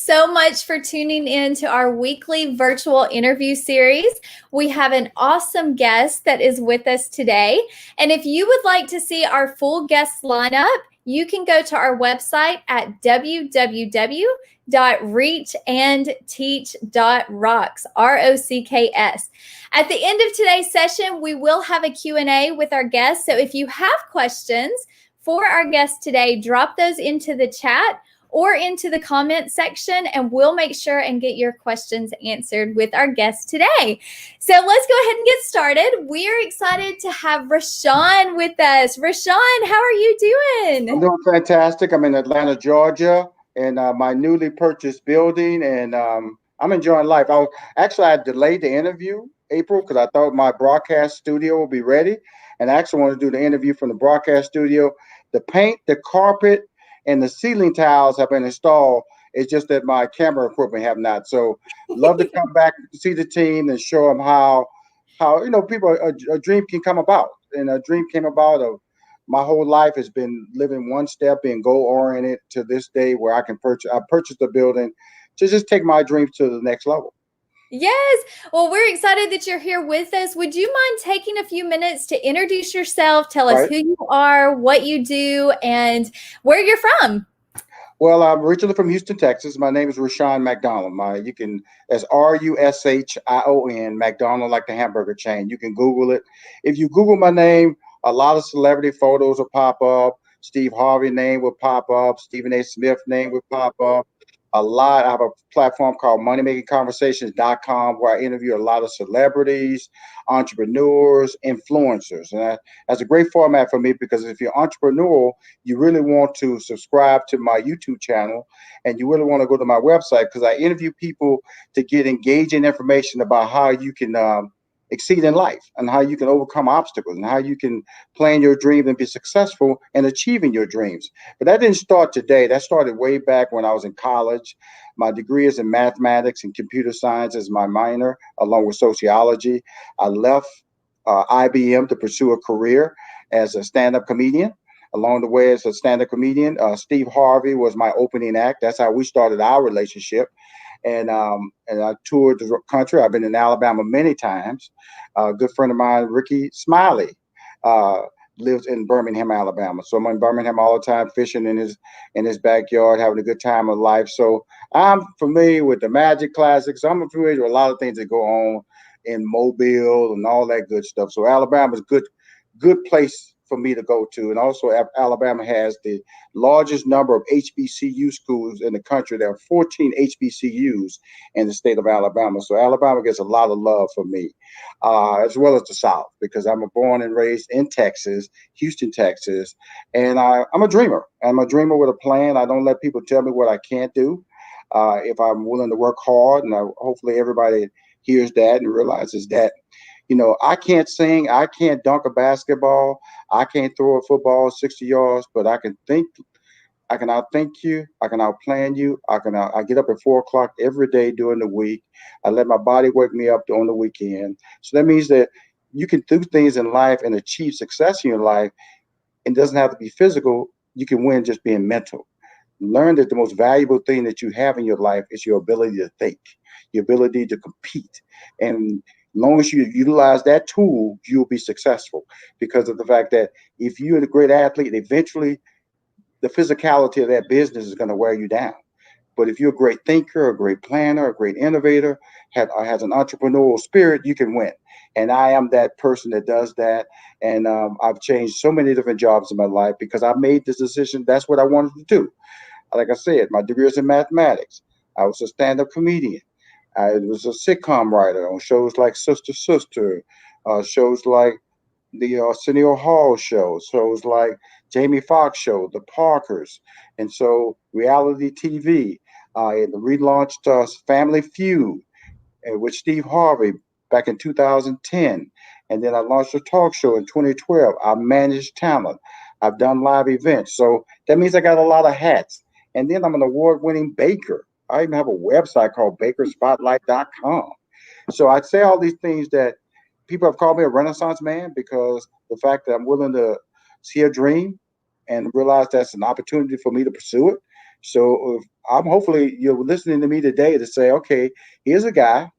so much for tuning in to our weekly virtual interview series. We have an awesome guest that is with us today. And if you would like to see our full guest lineup, you can go to our website at www.reachandteach.rocks, ROCKS. At the end of today's session, we will have a Q&A with our guests. So if you have questions for our guest today, drop those into the chat or into the comment section, and we'll make sure and get your questions answered with our guest today. So let's go ahead and get started. We're excited to have Rushion with us. Rushion, how are you doing? I'm doing fantastic. I'm in Atlanta, Georgia, in my newly purchased building, and I'm enjoying life. I delayed the interview, April, because I thought my broadcast studio would be ready, and I actually wanted to do the interview from the broadcast studio. The paint, the carpet, and the ceiling tiles have been installed. It's just that my camera equipment have not. So love to come back to see the team and show them how people, a dream can come about. And a dream came about of my whole life has been living one step, being goal oriented to this day where I purchased a building to just take my dreams to the next level. Yes. Well, we're excited that you're here with us. Would you mind taking a few minutes to introduce yourself? Tell us who you are, what you do, and where you're from. Well, I'm originally from Houston, Texas. My name is Rushion McDonald. That's Rushion, McDonald, like the hamburger chain. You can Google it. If you Google my name, a lot of celebrity photos will pop up. Steve Harvey name will pop up. Stephen A. Smith name will pop up. I have a platform called moneymakingconversations.com where I interview a lot of celebrities, entrepreneurs, influencers. And that's a great format for me because if you're entrepreneurial, you really want to subscribe to my YouTube channel and you really want to go to my website because I interview people to get engaging information about how you can exceed in life and how you can overcome obstacles and how you can plan your dreams and be successful in achieving your dreams. But that didn't start today. That started way back when I was in college. My degree is in mathematics and computer science as my minor, along with sociology. I left IBM to pursue a career as a stand-up comedian. Along the way, as a stand-up comedian, Steve Harvey was my opening act. That's how we started our relationship. And I toured the country. I've been in Alabama many times. A good friend of mine, Ricky Smiley, lives in Birmingham, Alabama. So I'm in Birmingham all the time, fishing in his backyard, having a good time of life. So I'm familiar with the Magic Classics. I'm familiar with a lot of things that go on in Mobile and all that good stuff. So Alabama's a good place for me to go to. And also Alabama has the largest number of HBCU schools in the country. There are 14 HBCUs in the state of Alabama. So Alabama gets a lot of love from me, as well as the South, because I'm born and raised in Texas, Houston, Texas. And I'm a dreamer. I'm a dreamer with a plan. I don't let people tell me what I can't do. If I'm willing to work hard, and hopefully everybody hears that and realizes that, I can't sing, I can't dunk a basketball, I can't throw a football 60 yards, but I can think, I can outthink you, I can outplan you, I get up at 4 o'clock every day during the week. I let my body wake me up on the weekend. So that means that you can do things in life and achieve success in your life. It doesn't have to be physical. You can win just being mental. Learn that the most valuable thing that you have in your life is your ability to think, your ability to compete. And as long as you utilize that tool, you'll be successful because of the fact that if you're a great athlete, eventually the physicality of that business is going to wear you down. But if you're a great thinker, a great planner, a great innovator, has an entrepreneurial spirit, you can win. And I am that person that does that. And I've changed so many different jobs in my life because I made this decision. That's what I wanted to do. Like I said, my degree is in mathematics. I was a stand-up comedian. I was a sitcom writer on shows like Sister Sister, shows like the Arsenio Hall show, shows like Jamie Foxx show, The Parkers, and so reality TV. And relaunched Family Feud with Steve Harvey back in 2010, and then I launched a talk show in 2012. I managed talent. I've done live events, so that means I got a lot of hats. And then I'm an award-winning baker. I even have a website called bakerspotlight.com. So I'd say all these things that people have called me a Renaissance man because the fact that I'm willing to see a dream and realize that's an opportunity for me to pursue it. So I'm hopefully you're listening to me today to say, okay, here's a guy.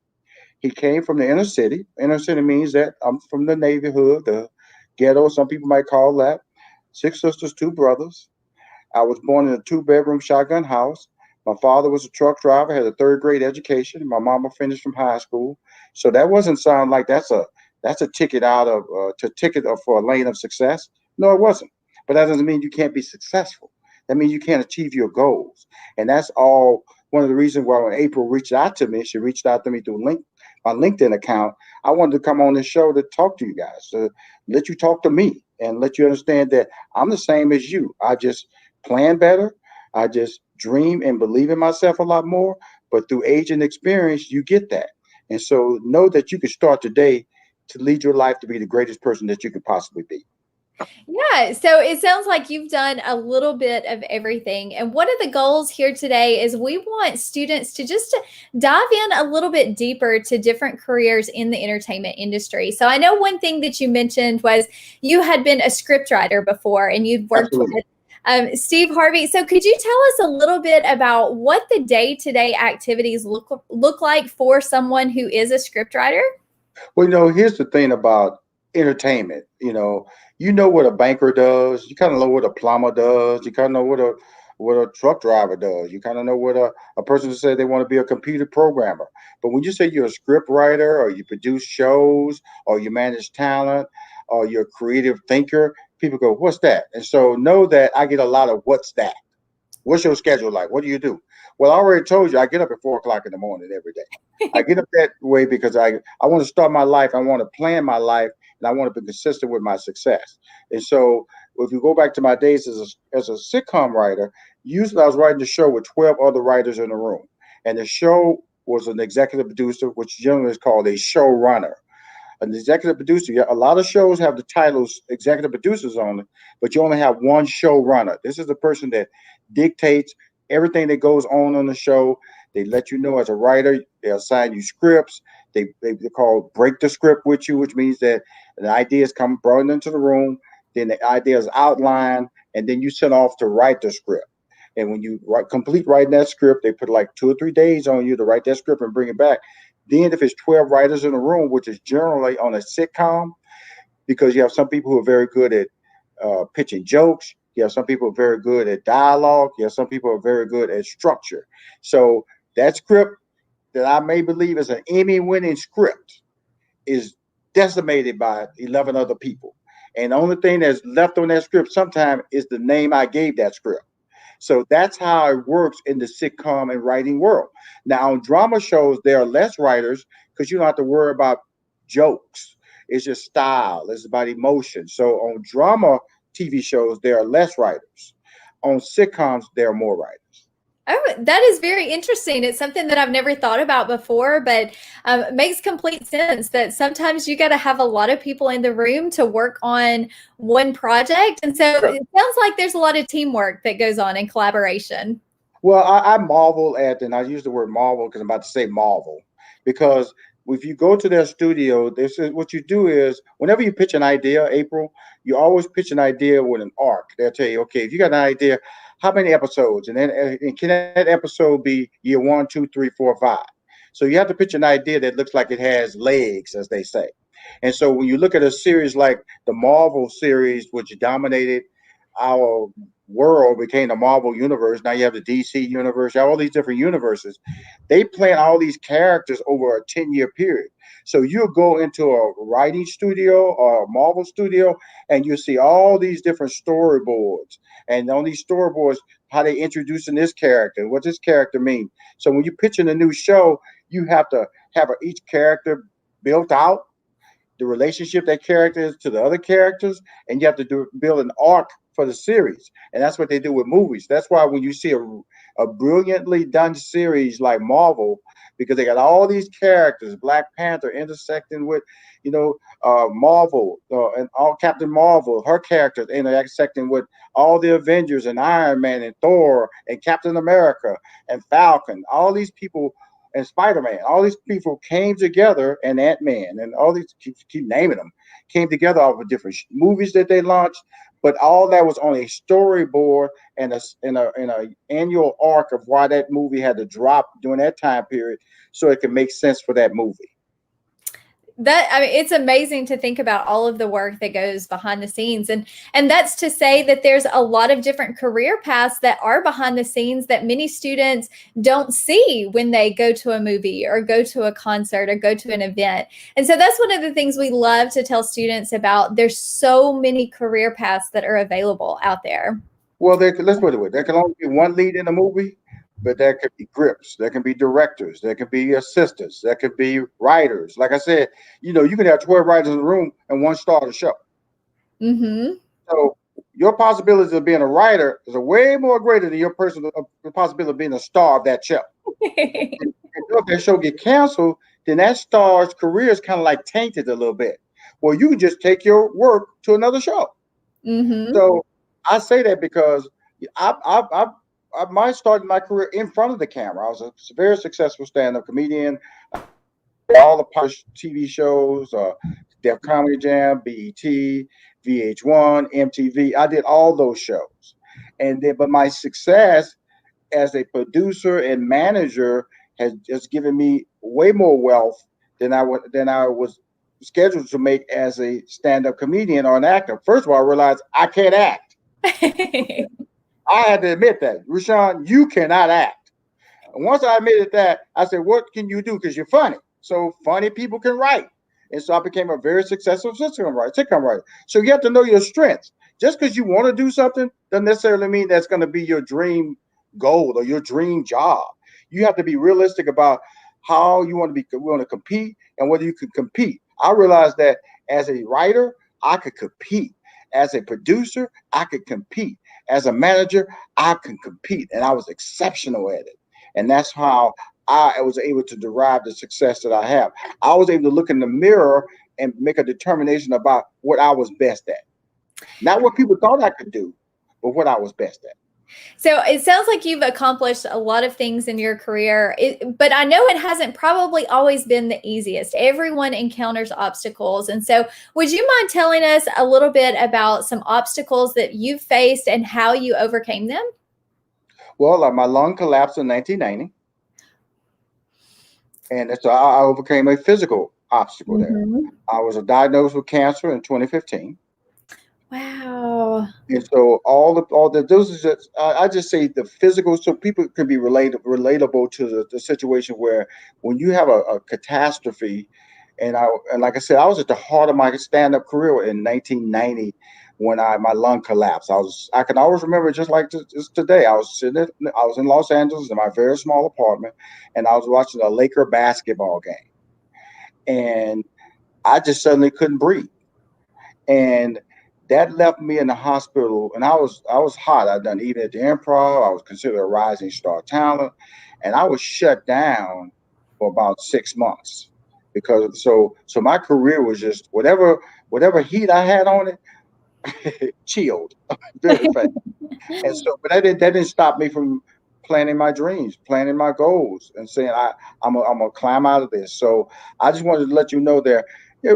He came from the inner city. Inner city means that I'm from the neighborhood, the ghetto, some people might call that. Six sisters, two brothers. I was born in a two-bedroom shotgun house. My father was a truck driver, had a third grade education. My mama finished from high school. So that wasn't sound like that's a ticket out of to ticket for a lane of success. No, it wasn't. But that doesn't mean you can't be successful. That means you can't achieve your goals. And that's all one of the reasons why when April reached out to me, she reached out to me through my LinkedIn account. I wanted to come on this show to talk to you guys, to let you talk to me and let you understand that I'm the same as you. I just plan better. I just dream and believe in myself a lot more. But through age and experience, you get that. And so know that you can start today to lead your life to be the greatest person that you could possibly be. Yeah, so it sounds like you've done a little bit of everything. And one of the goals here today is we want students to just dive in a little bit deeper to different careers in the entertainment industry. So I know one thing that you mentioned was you had been a scriptwriter before and you'd worked Absolutely. with Steve Harvey. So could you tell us a little bit about what the day-to-day activities look like for someone who is a scriptwriter? Well, here's the thing about entertainment. You know what a banker does. You kind of know what a plumber does. You kind of know what a truck driver does. You kind of know what a person who said they want to be a computer programmer. But when you say you're a script writer or you produce shows or you manage talent or you're a creative thinker, people go, "What's that?" And so know that I get a lot of "What's that?" What's your schedule like? What do you do? Well, I already told you I get up at 4 o'clock in the morning every day. I get up that way because I want to start my life. I want to plan my life and I want to be consistent with my success. And so if you go back to my days as a sitcom writer, usually I was writing the show with 12 other writers in the room. And the show was an executive producer, which generally is called a showrunner. An executive producer, a lot of shows have the titles executive producers on it, but you only have one showrunner. This is the person that dictates everything that goes on the show. They let you know as a writer, they assign you scripts. They call break the script with you, which means that the ideas come brought into the room, then the idea is outlined, and then you send off to write the script. And when you complete writing that script, they put like 2 or 3 days on you to write that script and bring it back. Then, if it's 12 writers in a room, which is generally on a sitcom, because you have some people who are very good at pitching jokes, you have some people who are very good at dialogue, you have some people who are very good at structure. So that script that I may believe is an Emmy-winning script is decimated by 11 other people. And the only thing that's left on that script sometimes is the name I gave that script. So that's how it works in the sitcom and writing world. Now, on drama shows, there are less writers because you don't have to worry about jokes. It's just style, it's about emotion. So on drama TV shows, there are less writers. On sitcoms, there are more writers. Oh, that is very interesting. It's something that I've never thought about before, but it makes complete sense that sometimes you got to have a lot of people in the room to work on one project. And so Sure. it sounds like there's a lot of teamwork that goes on in collaboration. Well, I marvel at, and I use the word marvel because I'm about to say marvel, because if you go to their studio, this is what you do is whenever you pitch an idea, April, you always pitch an idea with an arc. They'll tell you, okay, if you got an idea, how many episodes, and then and can that episode be year 1, 2, 3, 4, 5? So you have to pitch an idea that looks like it has legs, as they say. And so when you look at a series like the Marvel series, which dominated our world, became the Marvel universe. Now you have the DC universe, you have all these different universes. They plan all these characters over a 10-year period. So you'll go into a writing studio or a Marvel studio and you'll see all these different storyboards. And on these storyboards, how they introducing this character, what this character means. So when you're pitching a new show, you have to have each character built out, the relationship that character is to the other characters, and you have to build an arc for the series. And that's what they do with movies. That's why when you see a brilliantly done series like Marvel, because they got all these characters, Black Panther intersecting with, Marvel, and all Captain Marvel, her characters intersecting with all the Avengers and Iron Man and Thor and Captain America and Falcon. All these people and Spider-Man. All these people came together, and Ant-Man, and all these keep naming them, came together off of different movies that they launched. But all that was on a storyboard and a annual arc of why that movie had to drop during that time period, so it could make sense for that movie. It's amazing to think about all of the work that goes behind the scenes, and that's to say that there's a lot of different career paths that are behind the scenes that many students don't see when they go to a movie or go to a concert or go to an event. And so that's one of the things we love to tell students about. There's so many career paths that are available out there. Well, let's put it away. There can only be one lead in a movie, but there could be grips, there can be directors, there can be assistants, there could be writers. Like I said, you can have 12 writers in the room and one star of the show. Mm-hmm. So your possibilities of being a writer is way more greater than your personal possibility of being a star of that show. and if that show get canceled, then that star's career is kind of like tainted a little bit. Well, you can just take your work to another show. Mm-hmm. So I say that because I started my career in front of the camera. I was a very successful stand-up comedian. All the TV shows, Def Comedy Jam, BET, VH1, MTV. I did all those shows, but my success as a producer and manager has just given me way more wealth than I was scheduled to make as a stand-up comedian or an actor. First of all, I realized I can't act. I had to admit that. Rushion, you cannot act. And once I admitted that, I said, what can you do? Because you're funny. So funny people can write. And so I became a very successful sitcom writer. So you have to know your strengths. Just because you want to do something doesn't necessarily mean that's going to be your dream goal or your dream job. You have to be realistic about how you want to compete and whether you can compete. I realized that as a writer, I could compete. As a producer, I could compete. As a manager, I can compete, and I was exceptional at it. And that's how I was able to derive the success that I have. I was able to look in the mirror and make a determination about what I was best at. Not what people thought I could do, but what I was best at. So it sounds like you've accomplished a lot of things in your career, but I know it hasn't probably always been the easiest. Everyone encounters obstacles. And so would you mind telling us a little bit about some obstacles that you've faced and how you overcame them? Well, my lung collapsed in 1990. And so I overcame a physical obstacle there. I was diagnosed with cancer in 2015. Wow. And so those are just, I just say the physical, so people can be relatable to the situation where when you have a catastrophe, and like I said, I was at the heart of my stand-up career in 1990 when my lung collapsed. I can always remember just like today. I was in Los Angeles in my very small apartment, and I was watching a Laker basketball game, and I just suddenly couldn't breathe, and that left me in the hospital, and I was hot. I'd done Evening at the Improv. I was considered a rising star talent, and I was shut down for about 6 months because so my career was just whatever heat I had on it, chilled very fast. And so, but that didn't stop me from planning my dreams, planning my goals, and saying I'm gonna climb out of this. So I just wanted to let you know that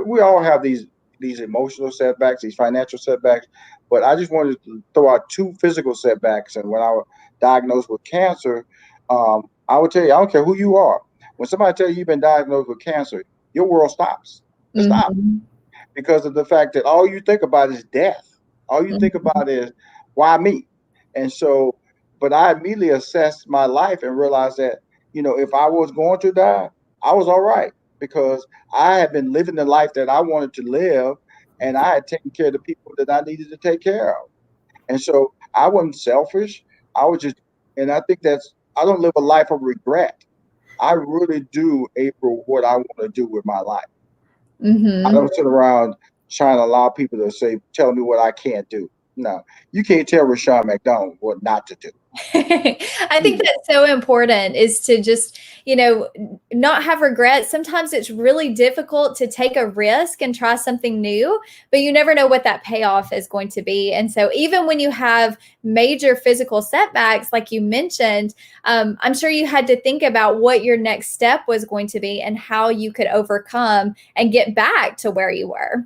we all have these emotional setbacks, these financial setbacks, but I just wanted to throw out 2 physical setbacks. And when I was diagnosed with cancer, I would tell you, I don't care who you are. When somebody tells you you've been diagnosed with cancer, your world stops. It stops because of the fact that all you think about is death. All you think about is why me. And so, but I immediately assessed my life and realized that, if I was going to die, I was all right because I had been living the life that I wanted to live, and I had taken care of the people that I needed to take care of. And so I wasn't selfish. I was just, and I think I don't live a life of regret. I really do, April, what I want to do with my life. I don't sit around trying to allow people to tell me what I can't do. No, you can't tell Rushion McDonald what not to do. I think that's so important, is to just, not have regrets. Sometimes it's really difficult to take a risk and try something new, but you never know what that payoff is going to be. And so even when you have major physical setbacks, like you mentioned, I'm sure you had to think about what your next step was going to be and how you could overcome and get back to where you were.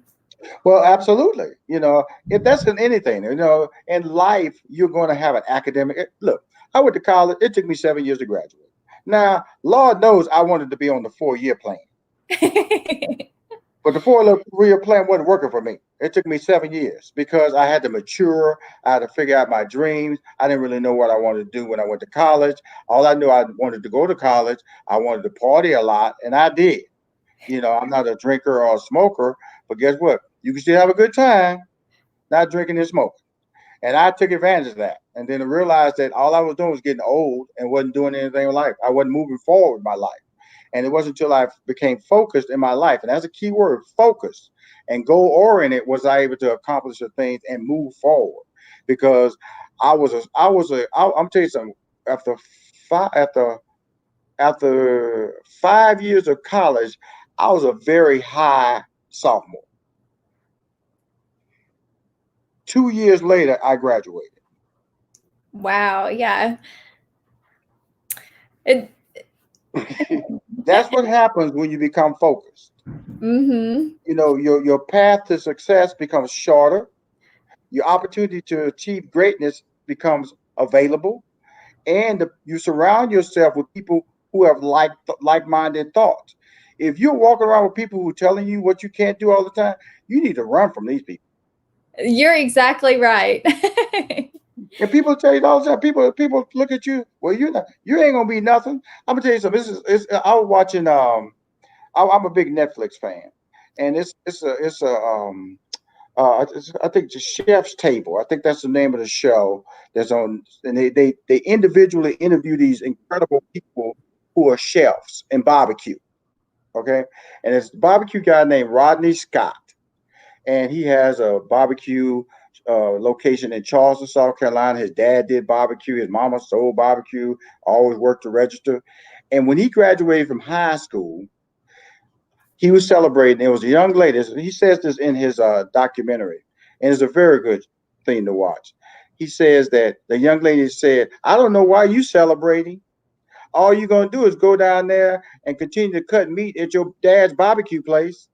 Well, absolutely. If that's in anything, in life, you're going to have an academic. Look, I went to college. It took me 7 years to graduate. Now, Lord knows I wanted to be on the 4-year plan, but the 4-year plan wasn't working for me. It took me 7 years because I had to mature. I had to figure out my dreams. I didn't really know what I wanted to do when I went to college. All I knew, I wanted to go to college. I wanted to party a lot, and I did. I'm not a drinker or a smoker, but guess what? You can still have a good time, not drinking and smoking. And I took advantage of that. And then I realized that all I was doing was getting old and wasn't doing anything in life. I wasn't moving forward in my life. And it wasn't until I became focused in my life, and that's a key word, focused and goal-oriented, was I able to accomplish the things and move forward. Because I'm telling you something, after 5 years of college, I was a very high sophomore. 2 years later, I graduated. Wow. Yeah. That's what happens when you become focused. Mm-hmm. Your path to success becomes shorter. Your opportunity to achieve greatness becomes available, and you surround yourself with people who have like-minded thoughts. If you're walking around with people who are telling you what you can't do all the time, you need to run from these people. You're exactly right. And people tell you all the time. People look at you. Well, you ain't gonna be nothing. I'm gonna tell you something. I was watching. I'm a big Netflix fan, and I think the Chef's Table. I think that's the name of the show that's on. And they individually interview these incredible people who are chefs in barbecue. Okay, and it's a barbecue guy named Rodney Scott, and he has a barbecue location in Charleston, South Carolina. His dad did barbecue. His mama sold barbecue. Always worked to register. And when he graduated from high school, he was celebrating. There was a young lady. He says this in his documentary, and it's a very good thing to watch. He says that the young lady said, "I don't know why you celebrating. All you're gonna do is go down there and continue to cut meat at your dad's barbecue place."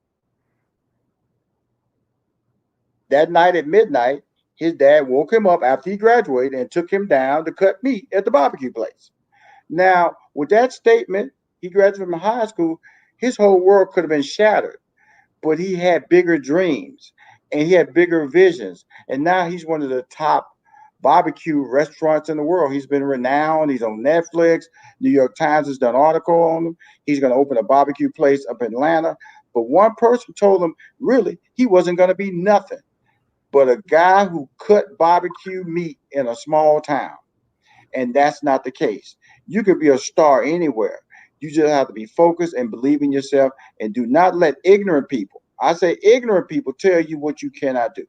That night at midnight, his dad woke him up after he graduated and took him down to cut meat at the barbecue place. Now, with that statement, he graduated from high school. His whole world could have been shattered, but he had bigger dreams and he had bigger visions. And now he's one of the top barbecue restaurants in the world. He's been renowned. He's on Netflix. New York Times has done an article on him. He's going to open a barbecue place up in Atlanta. But one person told him, really, he wasn't going to be nothing but a guy who cut barbecue meat in a small town. And that's not the case. You could be a star anywhere. You just have to be focused and believe in yourself, and do not let ignorant people, I say ignorant people, tell you what you cannot do.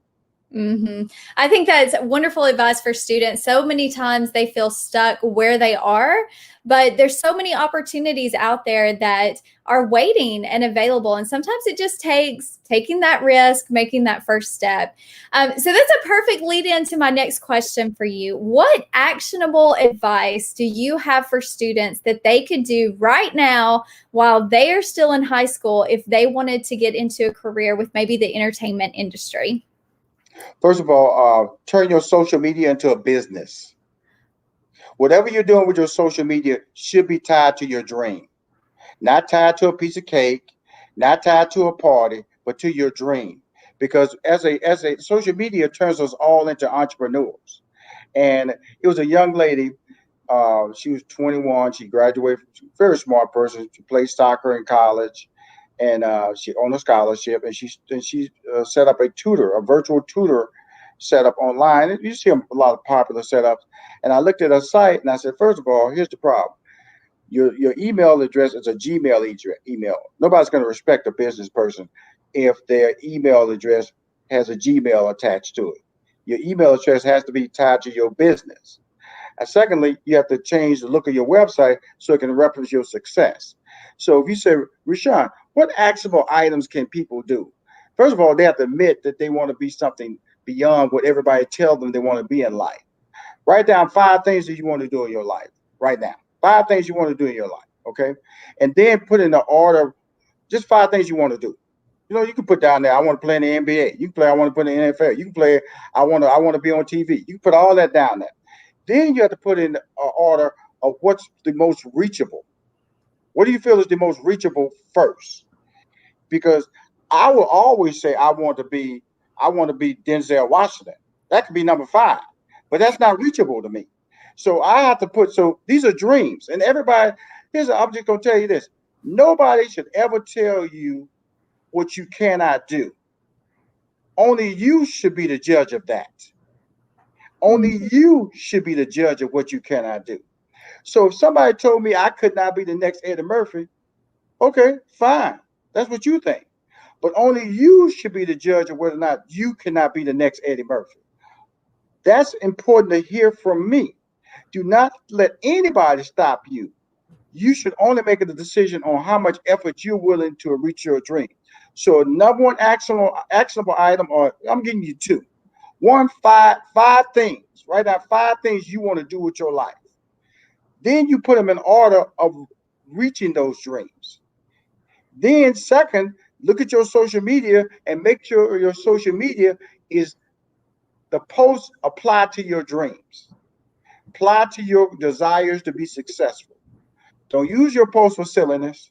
Mm-hmm. I think that's wonderful advice for students. So many times they feel stuck where they are, but there's so many opportunities out there that are waiting and available. And sometimes it just takes taking that risk, making that first step. So that's a perfect lead into my next question for you. What actionable advice do you have for students that they could do right now while they are still in high school if they wanted to get into a career with maybe the entertainment industry? First of all, turn your social media into a business. Whatever you're doing with your social media should be tied to your dream, not tied to a piece of cake, not tied to a party, but to your dream. Because as a social media turns us all into entrepreneurs. And it was a young lady. She was 21. She graduated. From a very smart person. She played soccer in college, and she owned a scholarship. And she set up a virtual tutor setup online. You see a lot of popular setups. And I looked at her site and I said, first of all, here's the problem. Your email address is a Gmail email. Nobody's going to respect a business person if their email address has a Gmail attached to it. Your email address has to be tied to your business. And secondly, you have to change the look of your website so it can reference your success. So if you say, Rushion, what actionable items can people do? First of all, they have to admit that they want to be something beyond what everybody tells them they want to be in life. Write down 5 things that you want to do in your life right now. 5 things you want to do in your life, okay? And then put in the order, just 5 things you want to do. You know, you can put down there, I want to play in the NBA. You can play, I want to play in the NFL. You can play, I want to be on TV. You can put all that down there. Then you have to put in an order of what's the most reachable. What do you feel is the most reachable first? Because I will always say I want to be Denzel Washington. That could be number 5, but that's not reachable to me. So I have to put. So these are dreams, and everybody. I'm just gonna tell you this: nobody should ever tell you what you cannot do. Only you should be the judge of that. Only you should be the judge of what you cannot do. So if somebody told me I could not be the next Eddie Murphy, okay, fine. That's what you think. But only you should be the judge of whether or not you cannot be the next Eddie Murphy. That's important to hear from me. Do not let anybody stop you. You should only make a decision on how much effort you're willing to reach your dream. So number one actionable item, or I'm giving you 2. One, five things. Write down 5 things you want to do with your life. Then you put them in order of reaching those dreams. Then second, look at your social media and make sure your social media is the posts apply to your dreams, apply to your desires to be successful. Don't use your post for silliness.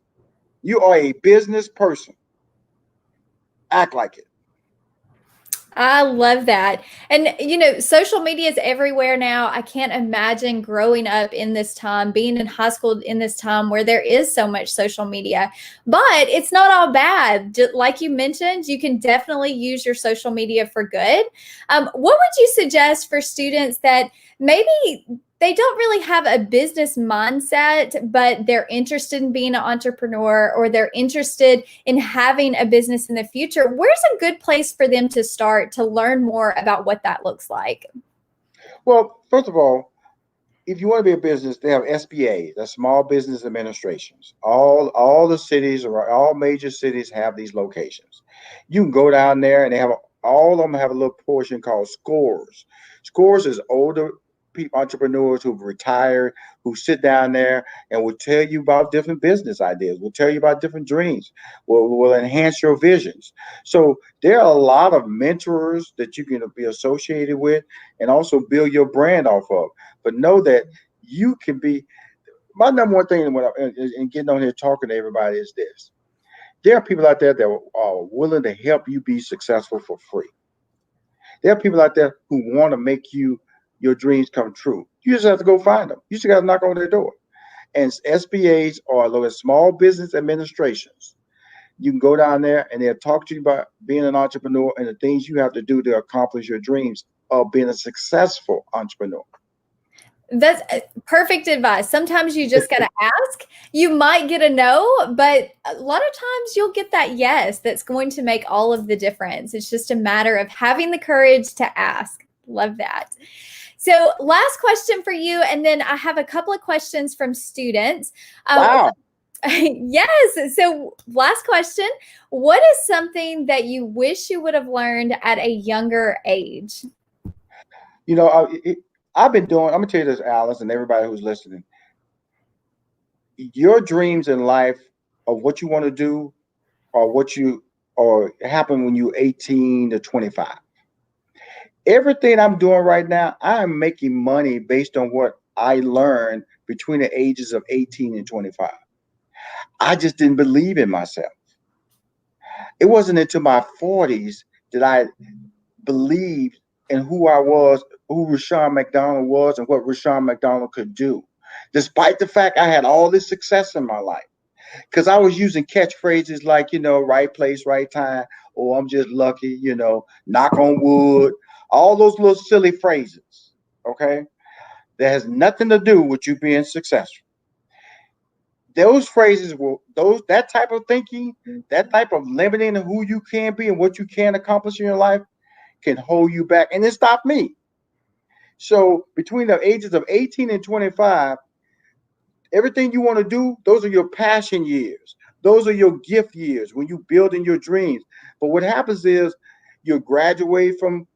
You are a business person. Act like it. I love that. And, social media is everywhere now. I can't imagine growing up in this time, being in high school in this time where there is so much social media. But it's not all bad. Like you mentioned, you can definitely use your social media for good. What would you suggest for students that maybe they don't really have a business mindset, but they're interested in being an entrepreneur, or they're interested in having a business in the future? Where's a good place for them to start to learn more about what that looks like? Well, first of all, if you want to be a business, they have SBAs, that's Small Business Administrations. All the cities, or all major cities, have these locations. You can go down there, and all of them have a little portion called Scores. Scores is older people, entrepreneurs who've retired, who sit down there and will tell you about different business ideas, will tell you about different dreams, will enhance your visions. So there are a lot of mentors that you can be associated with and also build your brand off of. But know that you can be. My number one thing in getting on here talking to everybody is this: there are people out there that are willing to help you be successful for free. There are people out there who want to make your dreams come true. You just have to go find them. You just got to knock on their door. And SBAs, or those Small Business Administrations, you can go down there and they'll talk to you about being an entrepreneur and the things you have to do to accomplish your dreams of being a successful entrepreneur. That's perfect advice. Sometimes you just got to ask. You might get a no, but a lot of times you'll get that yes that's going to make all of the difference. It's just a matter of having the courage to ask. Love that. So last question for you, and then I have a couple of questions from students. Wow. Yes. So last question, what is something that you wish you would have learned at a younger age? I've been doing, I'm going to tell you this, Alice, and everybody who's listening. Your dreams in life of what you want to do, or happen when you're 18 to 25. Everything I'm doing right now, I am making money based on what I learned between the ages of 18 and 25. I just didn't believe in myself. It wasn't until my 40s that I believed in who I was, who Rushion McDonald was, and what Rushion McDonald could do, despite the fact I had all this success in my life. Because I was using catchphrases like, right place, right time, or I'm just lucky, knock on wood, all those little silly phrases, okay? That has nothing to do with you being successful. Those phrases that type of thinking, that type of limiting who you can be and what you can accomplish in your life, can hold you back, and it stopped me. So between the ages of 18 and 25, everything you want to do, those are your passion years. Those are your gift years when you building your dreams. But what happens is you graduate from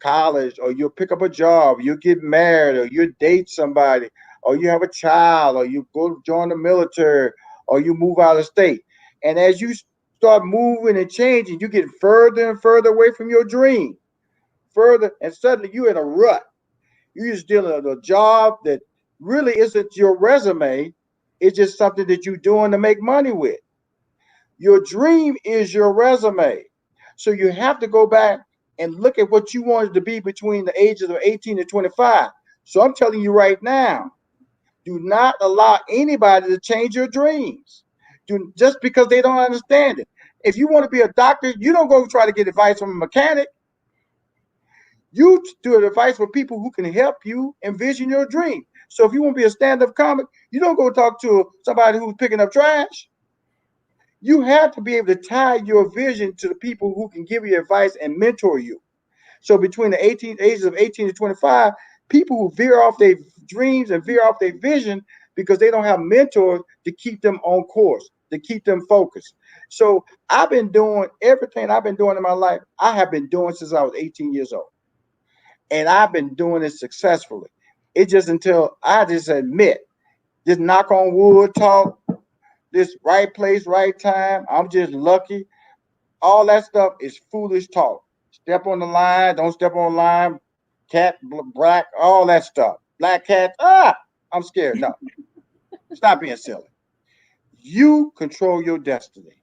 college, or you'll pick up a job, you'll get married, or you date somebody, or you have a child, or you go join the military, or you move out of state. And as you start moving and changing, you get further and further away from your dream. Further, and suddenly you're in a rut. You're just dealing with a job that really isn't your resume. It's just something that you're doing to make money with. Your dream is your resume. So you have to go back and look at what you wanted to be between the ages of 18 and 25. So I'm telling you right now, do not allow anybody to change your dreams. Just because they don't understand it. If you want to be a doctor, you don't go try to get advice from a mechanic. You do advice for people who can help you envision your dream. So if you want to be a stand-up comic, you don't go talk to somebody who's picking up trash. You have to be able to tie your vision to the people who can give you advice and mentor you. So between the ages of 18 to 25, people who veer off their dreams and veer off their vision because they don't have mentors to keep them on course, to keep them focused. So I've been doing everything I've been doing in my life. I have been doing since I was 18 years old. And I've been doing it successfully. It's just until I just admit, this knock on wood talk, this right place, right time, I'm just lucky. All that stuff is foolish talk. Step on the line, don't step on the line, cat, black, all that stuff. Black cat, I'm scared. No, stop being silly. You control your destiny.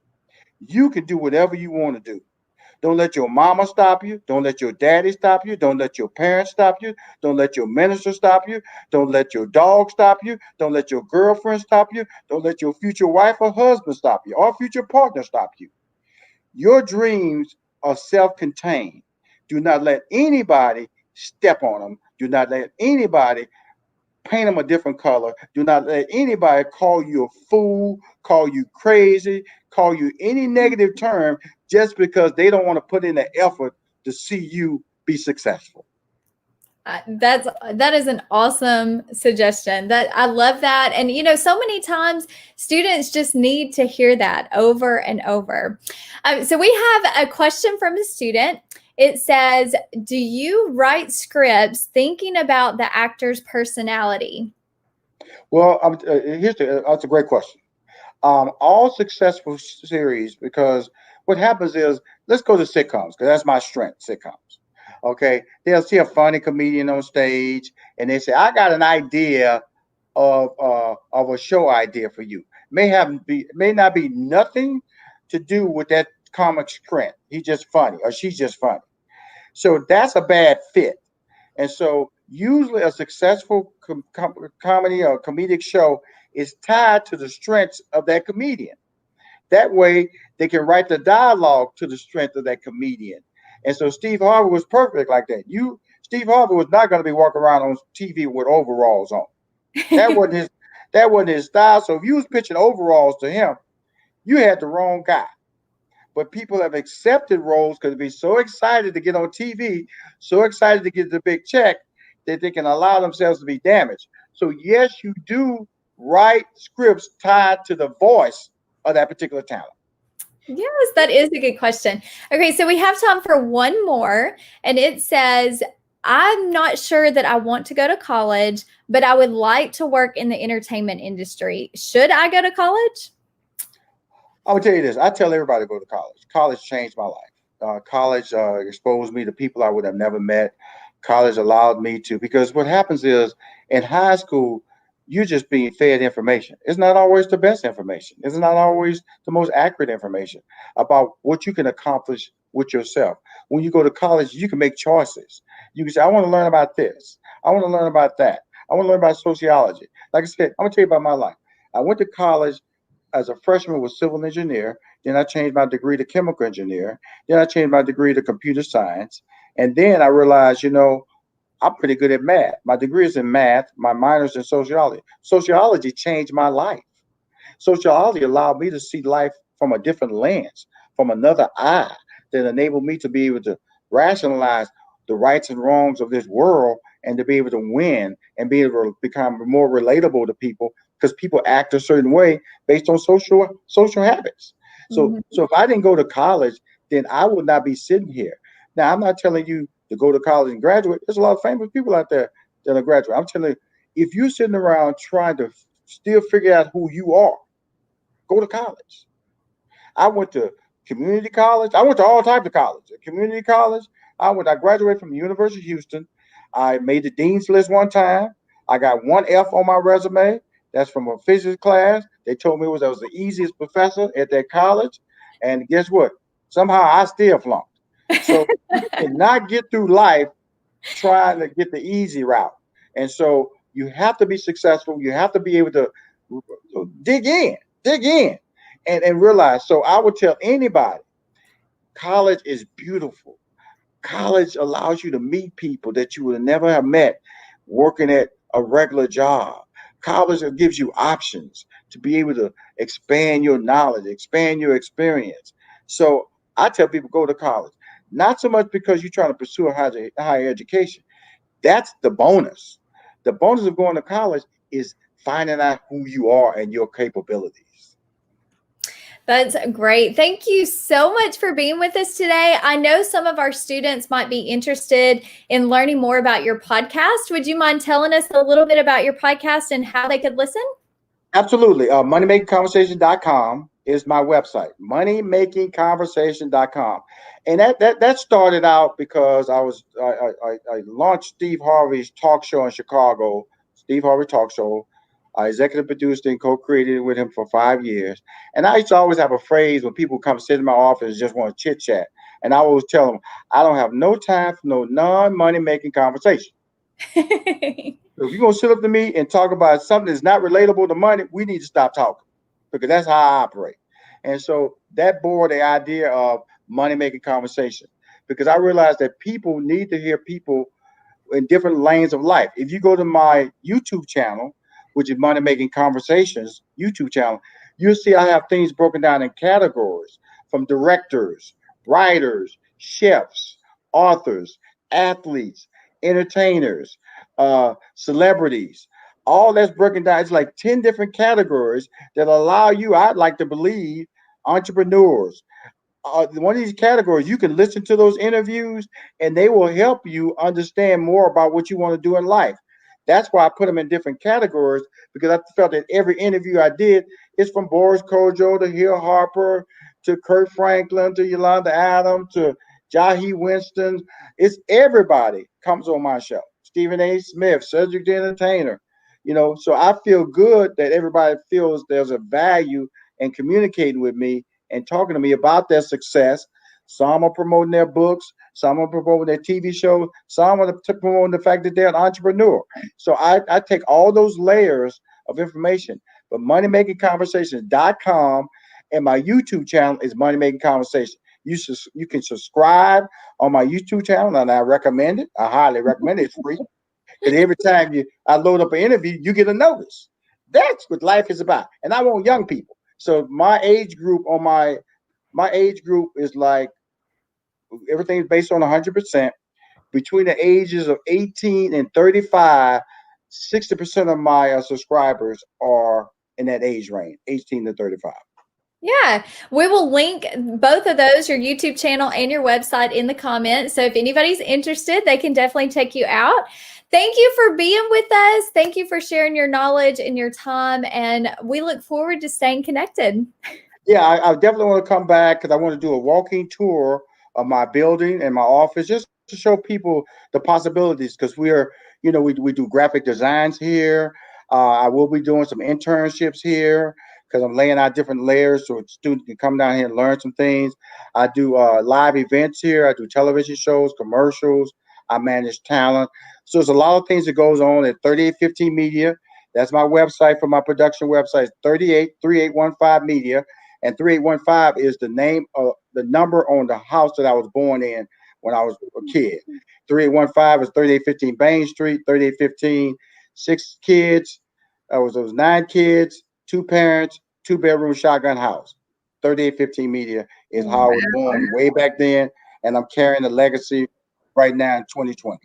You can do whatever you want to do. Don't let your mama stop you. Don't let your daddy stop you. Don't let your parents stop you. Don't let your minister stop you. Don't let your dog stop you. Don't let your girlfriend stop you. Don't let your future wife or husband stop you, or future partner stop you. Your dreams are self-contained. Do not let anybody step on them. Do not let anybody paint them a different color. Do not let anybody call you a fool, call you crazy, call you any negative term just because they don't want to put in the effort to see you be successful. That is an awesome suggestion. That I love that. And so many times students just need to hear that over and over. So we have a question from a student. It says, do you write scripts thinking about the actor's personality? Well, that's a great question. All successful series, because what happens is, let's go to sitcoms, because that's my strength, sitcoms. Okay, they'll see a funny comedian on stage, and they say, "I got an idea of a show idea for you." May not be nothing to do with that comic strength. He's just funny, or she's just funny. So that's a bad fit. And so usually a successful comedy or comedic show is tied to the strengths of that comedian. That way they can write the dialogue to the strength of that comedian. And so Steve Harvey was perfect like that. Steve Harvey was not going to be walking around on TV with overalls on. That wasn't his style. So if you was pitching overalls to him, you had the wrong guy. But people have accepted roles because they're so excited to get on TV, so excited to get the big check that they can allow themselves to be damaged. So yes, you do write scripts tied to the voice of that particular talent. Yes, that is a good question. Okay, so we have time for one more, and it says, I'm not sure that I want to go to college, but I would like to work in the entertainment industry. Should I go to college? I'm gonna tell you this. I tell everybody to go to college. College changed my life. College exposed me to people I would have never met. College allowed me to, because what happens is in high school, you're just being fed information. It's not always the best information. It's not always the most accurate information about what you can accomplish with yourself. When you go to college, you can make choices. You can say, I want to learn about this. I want to learn about that. I want to learn about sociology. Like I said, I'm gonna tell you about my life. I went to college as a freshman with civil engineer. Then I changed my degree to chemical engineer. Then I changed my degree to computer science. And then I realized, I'm pretty good at math. My degree is in math. My minor is in sociology. Sociology changed my life. Sociology allowed me to see life from a different lens, from another eye, that enabled me to be able to rationalize the rights and wrongs of this world and to be able to win and be able to become more relatable to people because people act a certain way based on social habits. So if I didn't go to college, then I would not be sitting here. Now I'm not telling you to go to college and graduate. There's a lot of famous people out there that are graduate. I'm telling you, if you're sitting around trying to still figure out who you are, go to college. I went to community college. I went to all types of college. Community college. I graduated from the University of Houston. I made the dean's list one time. I got one F on my resume. That's from a physics class. They told me I was the easiest professor at that college. And guess what? Somehow I still flunked. So you cannot get through life trying to get the easy route. And so you have to be successful. You have to be able to dig in, and realize. So I would tell anybody, college is beautiful. College allows you to meet people that you would never have met working at a regular job. College gives you options to be able to expand your knowledge, expand your experience. So I tell people go to college, not so much because you're trying to pursue a higher education. That's the bonus. The bonus of going to college is finding out who you are and your capabilities. That's great. Thank you so much for being with us today. I know some of our students might be interested in learning more about your podcast. Would you mind telling us a little bit about your podcast and how they could listen? Absolutely. Moneymakingconversation.com is my website. Moneymakingconversation.com. And that started out because I launched Steve Harvey's talk show in Chicago, Steve Harvey Talk Show. I executive produced and co-created with him for 5 years. And I used to always have a phrase when people come sit in my office and just want to chit chat. And I always tell them, I don't have no time for no non-money making conversation. So if you're gonna sit up to me and talk about something that's not relatable to money, we need to stop talking because that's how I operate. And so that bore the idea of money making conversation because I realized that people need to hear people in different lanes of life. If you go to my YouTube channel, which is Money Making Conversations YouTube channel, you'll see I have things broken down in categories from directors, writers, chefs, authors, athletes, entertainers, celebrities. All that's broken down. It's like 10 different categories that allow you, I'd like to believe, entrepreneurs, one of these categories, you can listen to those interviews and they will help you understand more about what you want to do in life. That's why I put them in different categories because I felt that every interview I did is from Boris Kojo to Hill Harper to Kurt Franklin to Yolanda Adams to Jahi Winston. It's everybody comes on my show. Stephen A. Smith, Cedric the Entertainer. So I feel good that everybody feels there's a value in communicating with me and talking to me about their success. Some are promoting their books, some are promoting their TV shows, some are promoting the fact that they're an entrepreneur. So I take all those layers of information. But moneymakingconversations.com and my YouTube channel is Money Making Conversation. You can subscribe on my YouTube channel, and I recommend it. I highly recommend it. It's free. Because every time I load up an interview, you get a notice. That's what life is about. And I want young people. So my age group is like everything's based on 100%. Between the ages of 18 and 35, 60% of my subscribers are in that age range, 18 to 35. Yeah, we will link both of those, your YouTube channel and your website, in the comments. So if anybody's interested, they can definitely check you out. Thank you for being with us. Thank you for sharing your knowledge and your time. And we look forward to staying connected. Yeah, I definitely want to come back because I want to do a walking tour of my building and my office just to show people the possibilities because we do graphic designs here. I will be doing some internships here because I'm laying out different layers so students can come down here and learn some things. I do live events here. I do television shows, commercials. I manage talent. So there's a lot of things that goes on at 3815 Media. That's my website for my production website, 383815 Media. And 3815 is the name of the number on the house that I was born in when I was a kid. 3815 is 3815 Bain Street, 3815, 6 kids. Those 9 kids, 2 parents, 2-bedroom shotgun house. 3815 Media is how I was born way back then. and I'm carrying the legacy right now in 2020.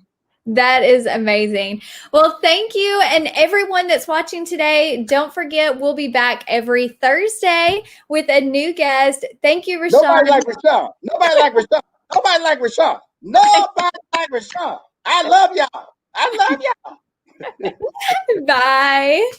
That is amazing. Well, thank you. And everyone that's watching today, don't forget, we'll be back every Thursday with a new guest. Thank you, Rushion. Nobody like Rushion. Nobody like Rushion. Nobody like Rushion. Nobody like Rushion. I love y'all. I love y'all. Bye.